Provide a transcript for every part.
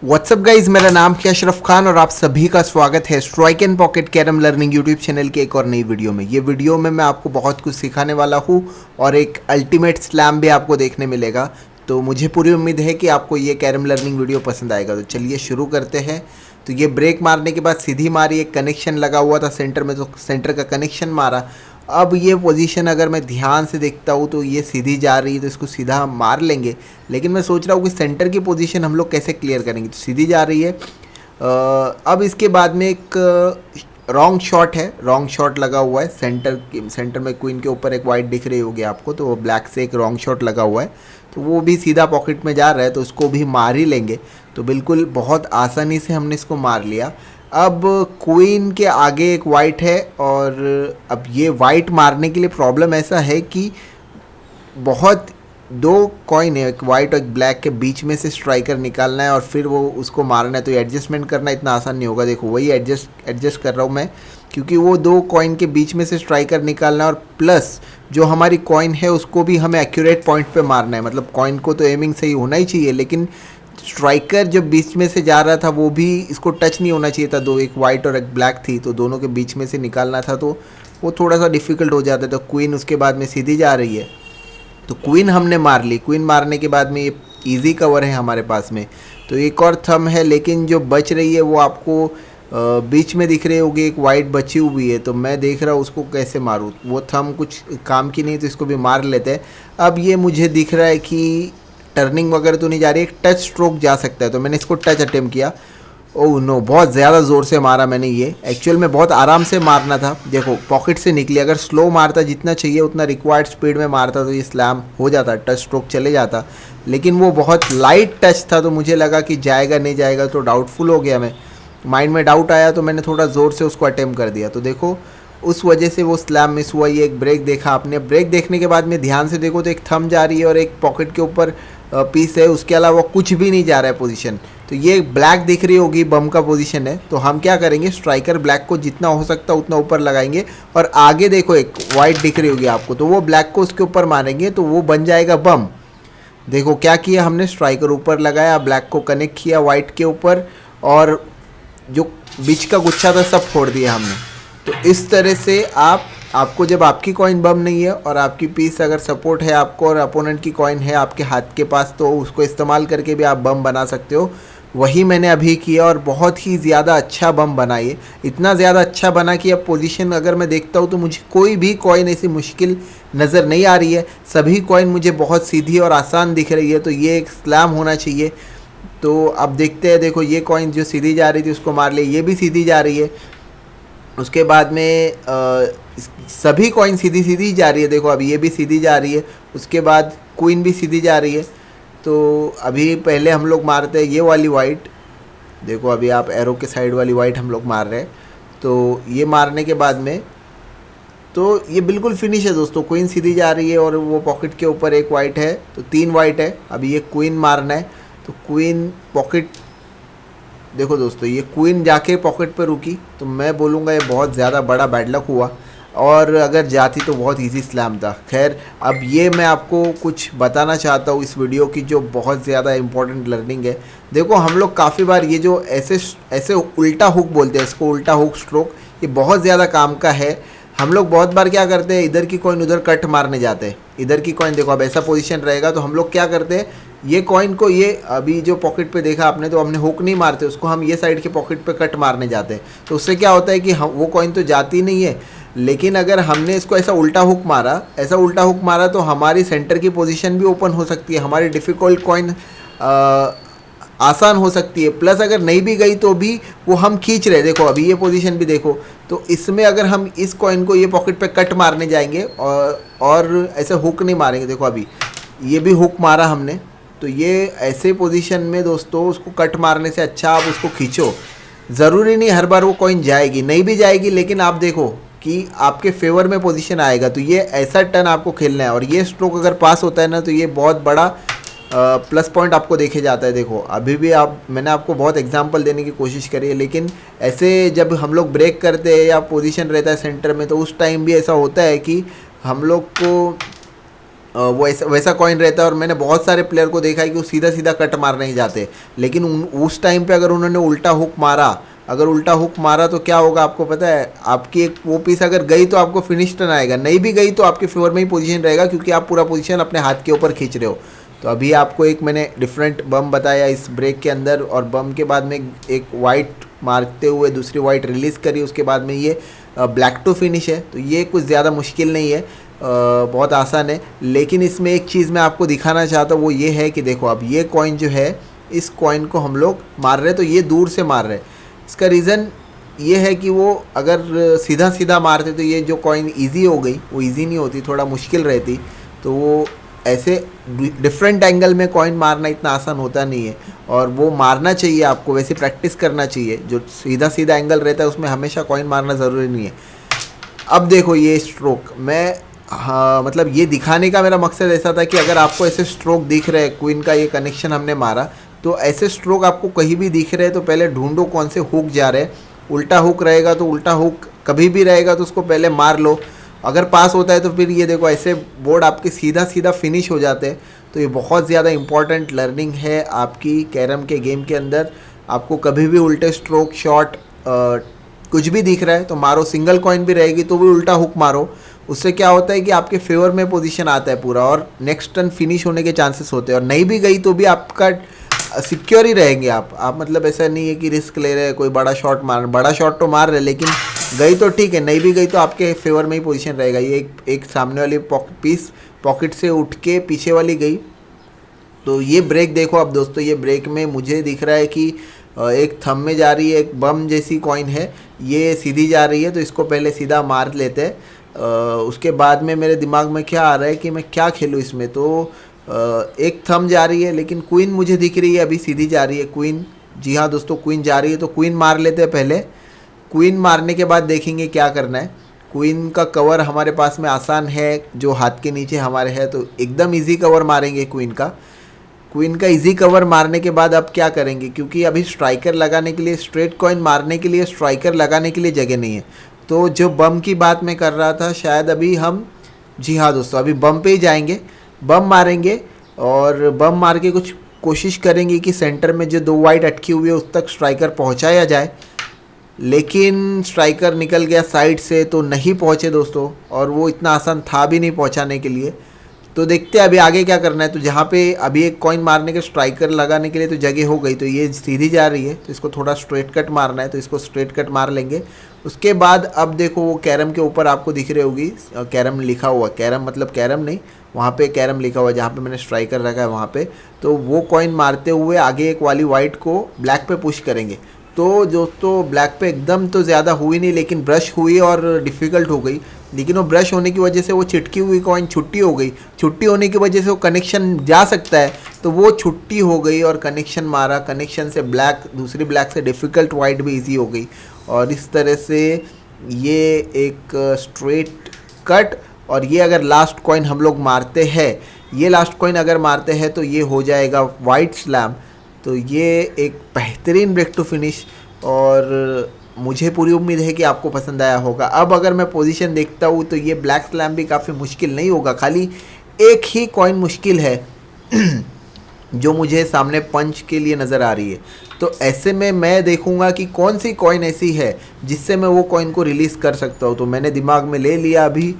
What's up guys, मेरा नाम है अशरफ खान और आप सभी का स्वागत है strike and pocket carrom learning YouTube channel की एक और नई वीडियो में। ये वीडियो में मैं आपको बहुत कुछ सिखाने वाला हूँ और एक अल्टीमेट स्लैम भी आपको देखने मिलेगा। तो मुझे पूरी उम्मीद है कि आपको ये कैरम लर्निंग वीडियो पसंद आएगा। तो चलिए शुरू करते हैं। तो ये ब्रेक मारने के बाद सीधी मारी, एक कनेक्शन लगा हुआ था सेंटर में, तो सेंटर का कनेक्शन मारा। अब ये पोजीशन अगर मैं ध्यान से देखता हूँ तो ये सीधी जा रही है, तो इसको सीधा हम मार लेंगे। लेकिन मैं सोच रहा हूँ कि सेंटर की पोजीशन हम लोग कैसे क्लियर करेंगे। तो सीधी जा रही है। अब इसके बाद में एक रॉन्ग शॉट है, रॉन्ग शॉट लगा हुआ है सेंटर में क्वीन के ऊपर एक वाइट दिख रही होगी आपको, तो वो ब्लैक से एक रॉन्ग शॉट लगा हुआ है, तो वो भी सीधा पॉकेट में जा रहा है, तो उसको भी मार ही लेंगे। तो बिल्कुल बहुत आसानी से हमने इसको मार लिया। अब क्वीन के आगे एक वाइट है और अब ये वाइट मारने के लिए प्रॉब्लम ऐसा है कि बहुत दो कॉइन है, एक वाइट और एक ब्लैक के बीच में से स्ट्राइकर निकालना है और फिर वो उसको मारना है। तो एडजस्टमेंट करना इतना आसान नहीं होगा। देखो वही एडजस्ट कर रहा हूँ मैं, क्योंकि वो दो कॉइन के बीच में से स्ट्राइकर निकालना है और प्लस जो हमारी कॉइन है उसको भी हमें एक्यूरेट पॉइंट पे मारना है। मतलब कॉइन को तो एमिंग सही होना ही चाहिए, लेकिन स्ट्राइकर जब बीच में से जा रहा था वो भी इसको टच नहीं होना चाहिए था। दो, एक वाइट और एक ब्लैक थी, तो दोनों के बीच में से निकालना था, तो वो थोड़ा सा डिफ़िकल्ट हो जाता है। तो क्वीन उसके बाद में सीधी जा रही है, तो क्वीन हमने मार ली। क्वीन मारने के बाद में ये इजी कवर है हमारे पास में। तो एक और थम है, लेकिन जो बच रही है वो आपको बीच में दिख रही होगी, एक वाइट बची हुई है, तो मैं देख रहा हूँ उसको कैसे मारूँ। वो थम कुछ काम की नहीं, तो इसको भी मार लेते हैं। अब ये मुझे दिख रहा है कि टर्निंग वगैरह तो नहीं जा रही, एक टच स्ट्रोक जा सकता है, तो मैंने इसको टच अटेम्प्ट किया। ओह नो, बहुत ज़्यादा ज़ोर से मारा मैंने। ये एक्चुअल में बहुत आराम से मारना था। देखो पॉकेट से निकली, अगर स्लो मारता जितना चाहिए उतना रिक्वायर्ड स्पीड में मारता तो ये स्लैम हो जाता, टच स्ट्रोक चले जाता। लेकिन वो बहुत लाइट टच था, तो मुझे लगा कि जाएगा नहीं जाएगा, तो डाउटफुल हो गया मैं। माइंड में डाउट आया तो मैंने थोड़ा ज़ोर से उसको अटेम्प्ट कर दिया। तो देखो उस वजह से वो स्लैम मिस हुआ। ये एक ब्रेक देखा आपने, ब्रेक देखने के बाद में ध्यान से देखो तो एक थम जा रही है और एक पॉकेट के ऊपर पीस है, उसके अलावा कुछ भी नहीं जा रहा है पोजीशन। तो ये ब्लैक दिख रही होगी, बम का पोजीशन है। तो हम क्या करेंगे, स्ट्राइकर ब्लैक को जितना हो सकता उतना ऊपर लगाएंगे और आगे देखो एक वाइट दिख रही होगी आपको, तो वो ब्लैक को उसके ऊपर मारेंगे, तो वो बन जाएगा बम। देखो क्या किया हमने, स्ट्राइकर ऊपर लगाया, ब्लैक को कनेक्ट किया वाइट के ऊपर और जो बीच का गुच्छा था सब फोड़ दिया हमने। तो इस तरह से आपको जब आपकी कॉइन बम नहीं है और आपकी पीस अगर सपोर्ट है आपको और अपोनेंट की कॉइन है आपके हाथ के पास, तो उसको इस्तेमाल करके भी आप बम बना सकते हो। वही मैंने अभी किया और बहुत ही ज़्यादा अच्छा बम बना। ये इतना ज़्यादा अच्छा बना कि अब पोजीशन अगर मैं देखता हूँ तो मुझे कोई भी कॉइन ऐसी मुश्किल नज़र नहीं आ रही है। सभी कॉइन मुझे बहुत सीधी और आसान दिख रही है, तो ये एक स्लैम होना चाहिए। तो अब देखते हैं, देखो ये कॉइन जो सीधी जा रही थी उसको मार लिया, ये भी सीधी जा रही है। उसके बाद में सभी कॉइन सीधी सीधी जा रही है। देखो अभी ये भी सीधी जा रही है, उसके बाद क्वीन भी सीधी जा रही है। तो अभी पहले हम लोग मारते हैं ये वाली वाइट, देखो अभी आप एरो के साइड वाली वाइट हम लोग मार रहे हैं। तो ये मारने के बाद में तो ये बिल्कुल फिनिश है दोस्तों। क्वीन सीधी जा रही है और वो पॉकेट के ऊपर एक वाइट है, तो 3 वाइट है। अभी ये क्वीन मारना है, तो क्वीन पॉकेट, देखो दोस्तों ये क्वीन जाके पॉकेट पे रुकी, तो मैं बोलूँगा ये बहुत ज़्यादा बड़ा बैड लक हुआ, और अगर जाती तो बहुत इजी स्लैम था। खैर अब ये मैं आपको कुछ बताना चाहता हूँ इस वीडियो की जो बहुत ज़्यादा इंपॉर्टेंट लर्निंग है। देखो हम लोग काफ़ी बार ये जो ऐसे उल्टा हुक बोलते हैं इसको, उल्टा हुक स्ट्रोक, ये बहुत ज़्यादा काम का है। हम लोग बहुत बार क्या करते हैं, इधर की कॉइन उधर कट मारने जाते हैं। इधर की कॉइन देखो अब ऐसा पोजीशन रहेगा, तो हम लोग क्या करते हैं, ये कॉइन को, ये अभी जो पॉकेट पे देखा आपने, तो हमने हुक नहीं मारते उसको, हम ये साइड के पॉकेट पे कट मारने जाते हैं। तो उससे क्या होता है कि हम वो कॉइन तो जाती नहीं है, लेकिन अगर हमने इसको ऐसा उल्टा हुक मारा, ऐसा उल्टा हुक मारा, तो हमारी सेंटर की पोजीशन भी ओपन हो सकती है, हमारी डिफ़िकल्ट कॉइन आसान हो सकती है। प्लस अगर नहीं भी गई तो भी वो हम खींच रहे, देखो अभी ये पोजीशन भी देखो। तो इसमें अगर हम इस कॉइन को ये पॉकेट पे कट मारने जाएंगे और ऐसे हुक नहीं मारेंगे, देखो अभी ये भी हुक मारा हमने, तो ये ऐसे पोजीशन में दोस्तों उसको कट मारने से अच्छा आप उसको खींचो। ज़रूरी नहीं हर बार वो कॉइन जाएगी, नहीं भी जाएगी, लेकिन आप देखो कि आपके फेवर में पोजीशन आएगा। तो ये ऐसा टर्न आपको खेलना है, और ये स्ट्रोक अगर पास होता है ना, तो ये बहुत बड़ा प्लस पॉइंट आपको देखे जाता है। देखो अभी भी मैंने आपको बहुत एग्जांपल देने की कोशिश करी है, लेकिन ऐसे जब हम लोग ब्रेक करते हैं या पोजीशन रहता है सेंटर में, तो उस टाइम भी ऐसा होता है कि हम लोग को वो ऐसा वैसा कॉइन रहता है। और मैंने बहुत सारे प्लेयर को देखा है कि वो सीधा सीधा कट मारने ही जाते, लेकिन उस टाइम पे अगर उन्होंने उल्टा हुक मारा, अगर उल्टा हुक मारा तो क्या होगा आपको पता है? आपकी एक वो पीस अगर गई तो आपको फिनिश टर्न आएगा, नहीं भी गई तो आपके फेवर में ही पोजीशन रहेगा, क्योंकि आप पूरा पोजीशन अपने हाथ के ऊपर खींच रहे हो। तो अभी आपको एक मैंने डिफरेंट बम बताया इस ब्रेक के अंदर, और बम के बाद में एक वाइट मारते हुए दूसरी वाइट रिलीज़ करी, उसके बाद में ये ब्लैक टू फिनिश है। तो ये कुछ ज़्यादा मुश्किल नहीं है, बहुत आसान है। लेकिन इसमें एक चीज़ मैं आपको दिखाना चाहता हूँ, वो ये है कि देखो अब ये कॉइन जो है, इस कॉइन को हम लोग मार रहे हैं तो ये दूर से मार रहे हैं। इसका रीज़न ये है कि वो अगर सीधा सीधा मारते तो ये जो कॉइन इजी हो गई, वो इजी नहीं होती, थोड़ा मुश्किल रहती। तो वो ऐसे डिफरेंट एंगल में कॉइन मारना इतना आसान होता नहीं है, और वो मारना चाहिए आपको, वैसे प्रैक्टिस करना चाहिए। जो सीधा सीधा एंगल रहता है उसमें हमेशा कॉइन मारना ज़रूरी नहीं है। अब देखो ये स्ट्रोक, मैं हाँ मतलब ये दिखाने का मेरा मकसद ऐसा था कि अगर आपको ऐसे स्ट्रोक दिख रहे हैं, क्वीन का ये कनेक्शन हमने मारा, तो ऐसे स्ट्रोक आपको कहीं भी दिख रहे हैं तो पहले ढूंढो कौन से हुक जा रहे हैं। उल्टा हुक रहेगा तो उल्टा हुक कभी भी रहेगा तो उसको पहले मार लो, अगर पास होता है तो फिर ये देखो ऐसे बोर्ड आपके सीधा सीधा फिनिश हो जाते हैं। तो ये बहुत ज़्यादा इंपॉर्टेंट लर्निंग है आपकी कैरम के गेम के अंदर। आपको कभी भी उल्टे स्ट्रोक शॉट कुछ भी दिख रहा है तो मारो, सिंगल कॉइन भी रहेगी तो भी उल्टा हुक मारो। उससे क्या होता है कि आपके फेवर में पोजीशन आता है पूरा, और नेक्स्ट टर्न फिनिश होने के चांसेस होते हैं। और नहीं भी गई तो भी आपका सिक्योर ही रहेंगे आप मतलब ऐसा नहीं है कि रिस्क ले रहे हैं कोई बड़ा शॉट मार, बड़ा शॉट तो मार रहे लेकिन गई तो ठीक है, नहीं भी गई तो आपके फेवर में ही पोजीशन रहेगा। ये एक सामने वाली पीस पॉकेट से उठ के पीछे वाली गई। तो ये ब्रेक देखो अब दोस्तों, ये ब्रेक में मुझे दिख रहा है कि एक थंब में जा रही है, एक बम जैसी कॉइन है, ये सीधी जा रही है, तो इसको पहले सीधा मार लेते हैं। उसके बाद में मेरे दिमाग में क्या आ रहा है कि मैं क्या खेलूँ इसमें। तो एक थंब जा रही है, लेकिन क्वीन मुझे दिख रही है अभी सीधी जा रही है क्वीन। जी हाँ दोस्तों, क्वीन जा रही है, तो क्वीन मार लेते हैं पहले। क्वीन मारने के बाद देखेंगे क्या करना है। क्वीन का कवर हमारे पास में आसान है, जो हाथ के नीचे हमारे है, तो एकदम इजी कवर मारेंगे क्वीन का। क्वीन का इजी कवर मारने के बाद अब क्या करेंगे, क्योंकि अभी स्ट्राइकर लगाने के लिए, स्ट्रेट कॉइन मारने के लिए स्ट्राइकर लगाने के लिए जगह नहीं है। तो जो बम की बात मैं कर रहा था, शायद अभी हम, जी हाँ दोस्तों, अभी बम पे ही जाएंगे, बम मारेंगे और बम मार के कुछ कोशिश करेंगे कि सेंटर में जो दो वाइट अटकी हुई है उस तक स्ट्राइकर पहुँचाया जाए। लेकिन स्ट्राइकर निकल गया साइड से तो नहीं पहुँचे दोस्तों, और वो इतना आसान था भी नहीं पहुँचाने के लिए। तो देखते हैं अभी आगे क्या करना है। तो जहाँ पे अभी एक कॉइन मारने के स्ट्राइकर लगाने के लिए तो जगह हो गई, तो ये सीधी जा रही है तो इसको थोड़ा स्ट्रेट कट मारना है, तो इसको स्ट्रेट कट मार लेंगे। उसके बाद अब देखो वो कैरम के ऊपर आपको दिख रही होगी कैरम लिखा हुआ, कैरम मतलब कैरम नहीं, वहाँ पे कैरम लिखा हुआ है जहाँ पे मैंने स्ट्राइकर रखा है वहाँ पे। तो वो कॉइन मारते हुए आगे एक वाली वाइट को ब्लैक पे पुश करेंगे। तो दोस्तों ब्लैक पे एकदम तो ज़्यादा हुई नहीं, लेकिन ब्रश हुई और डिफ़िकल्ट हो गई। लेकिन वो ब्रश होने की वजह से वो चिटकी हुई कॉइन छुट्टी हो गई, छुट्टी होने की वजह से वो कनेक्शन जा सकता है, तो वो छुट्टी हो गई और कनेक्शन मारा। कनेक्शन से ब्लैक, दूसरी ब्लैक से डिफ़िकल्ट वाइट भी इजी हो गई, और इस तरह से ये एक स्ट्रेट कट। और ये अगर लास्ट कॉइन हम लोग मारते हैं, ये लास्ट कॉइन अगर मारते हैं तो ये हो जाएगा वाइट स्लैम। तो ये एक बेहतरीन ब्रेक टू फिनिश, और मुझे पूरी उम्मीद है कि आपको पसंद आया होगा। अब अगर मैं पोजीशन देखता हूँ तो ये ब्लैक स्लैम भी काफ़ी मुश्किल नहीं होगा, खाली एक ही कॉइन मुश्किल है जो मुझे सामने पंच के लिए नज़र आ रही है। तो ऐसे में मैं देखूंगा कि कौन सी कॉइन ऐसी है जिससे मैं वो कॉइन को रिलीज़ कर सकता हूँ। तो मैंने दिमाग में ले लिया अभी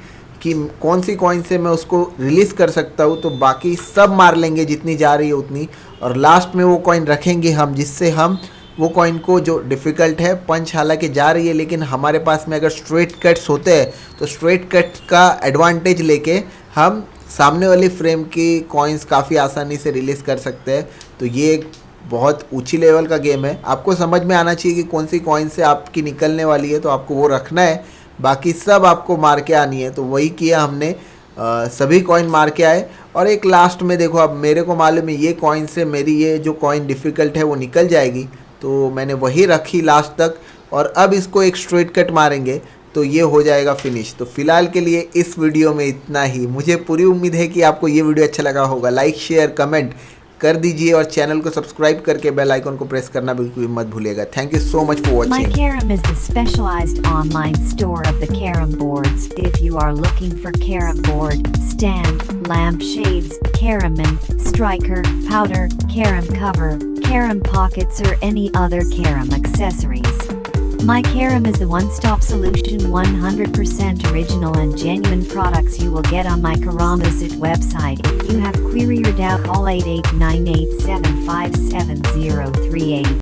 कि कौन सी कॉइन से मैं उसको रिलीज़ कर सकता हूँ, तो बाकी सब मार लेंगे जितनी जा रही है उतनी, और लास्ट में वो कॉइन रखेंगे हम जिससे हम वो कॉइन को, जो डिफ़िकल्ट है पंच हालांकि जा रही है लेकिन हमारे पास में अगर स्ट्रेट कट्स होते हैं तो स्ट्रेट कट्स का एडवांटेज लेके हम सामने वाली फ्रेम की कॉइन्स काफ़ी आसानी से रिलीज़ कर सकते हैं। तो ये एक बहुत ऊंची लेवल का गेम है, आपको समझ में आना चाहिए कि कौन सी कॉइन से आपकी निकलने वाली है, तो आपको वो रखना है, बाकी सब आपको मार के आनी है। तो वही किया हमने, सभी कॉइन मार के आए। और एक लास्ट में देखो, अब मेरे को मालूम है ये कॉइन से मेरी ये जो कॉइन डिफ़िकल्ट है वो निकल जाएगी, तो मैंने वही रखी लास्ट तक। और अब इसको एक स्ट्रेट कट मारेंगे तो ये हो जाएगा फिनिश। तो फिलहाल के लिए इस वीडियो में इतना ही। मुझे पूरी उम्मीद है कि आपको ये वीडियो अच्छा लगा होगा। लाइक शेयर कमेंट कर दीजिए और चैनल को सब्सक्राइब करके बेल आइकन को प्रेस करना बिल्कुल भी मत भूलिएगा। Thank you so much for My watching. Carrom is the specialized online store of the Carrom boards. If you are looking for Carrom board, stand, lampshades, Carrom striker, powder, Carrom cover, Carrom pockets or any other Carrom accessories. My Carrom is the one-stop solution. 100% original and genuine products you will get on my Carrom Visit website. If you have query or doubt, call 8898757038.